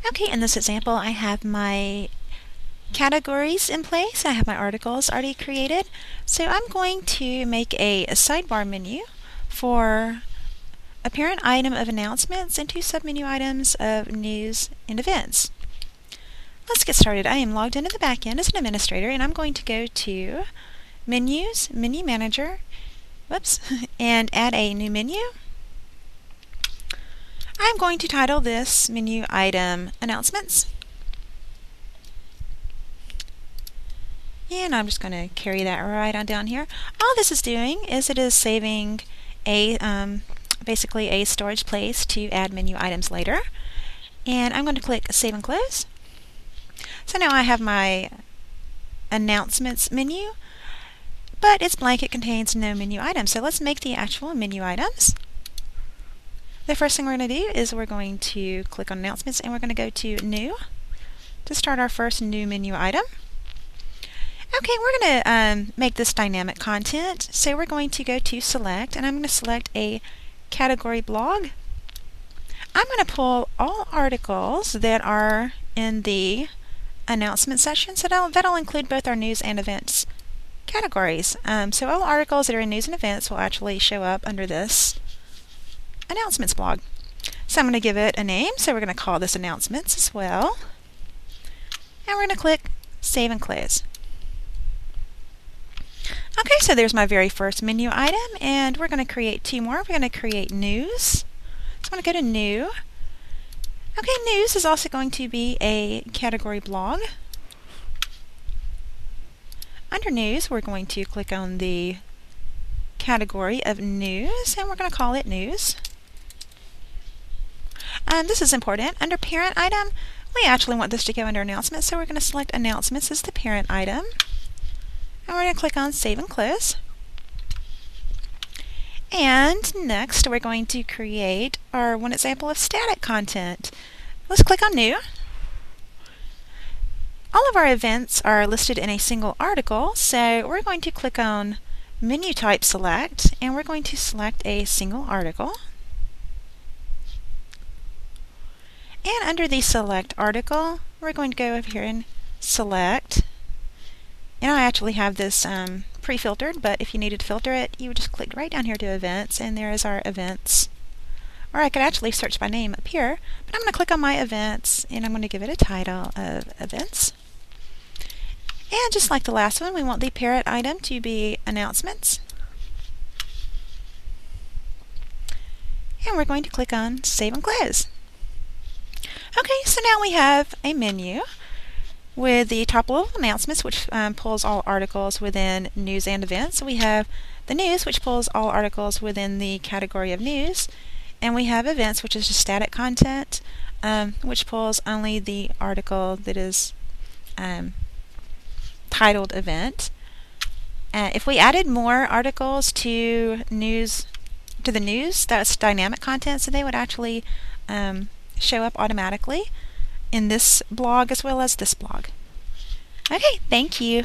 Okay, in this example, I have my categories in place. I have my articles already created. So I'm going to make a sidebar menu for a parent item of announcements and two submenu items of news and events. Let's get started. I am logged into the back end as an administrator, and I'm going to go to Menus, Menu Manager, and add a new menu. I'm going to title this menu item Announcements. And I'm just going to carry that right on down here. All this is doing is it is saving a basically a storage place to add menu items later. And I'm going to click Save and Close. So now I have my announcements menu, but it's blank. It contains no menu items. So let's make the actual menu items. The first thing we're going to do is we're going to click on announcements, and we're going to go to New to start our first new menu item. Okay, we're going to make this dynamic content. So we're going to go to Select, and I'm going to select a category blog. I'm going to pull all articles that are in the announcement section. So that'll include both our news and events categories. So all articles that are in news and events will actually show up under this announcements blog. So I'm going to give it a name. So we're going to call this announcements as well. And we're going to click Save and Close. Okay, so there's my very first menu item, and we're going to create two more. We're going to create news. So I'm going to go to New. Okay, news is also going to be a category blog. Under news, we're going to click on the category of news, and we're going to call it news. This is important. Under parent item, we actually want this to go under announcements, so we're going to select announcements as the parent item. And we're going to click on Save and Close. And next, we're going to create our one example of static content. Let's click on New. All of our events are listed in a single article, so we're going to click on Menu Type Select, and we're going to select a single article. And under the Select Article, we're going to go over here and select. And I actually have this pre-filtered, but if you needed to filter it, you would just click right down here to Events, and there is our Events. Or I could actually search by name up here, but I'm going to click on my Events, and I'm going to give it a title of Events. And just like the last one, we want the parent item to be Announcements. And we're going to click on Save and Close. Okay, so now we have a menu with the top level announcements, which pulls all articles within news and events. So we have the news, which pulls all articles within the category of news. And we have events, which is just static content, which pulls only the article that is titled event. If we added more articles to the news, that's dynamic content, so they would actually show up automatically in this blog as well as this blog. Okay, thank you.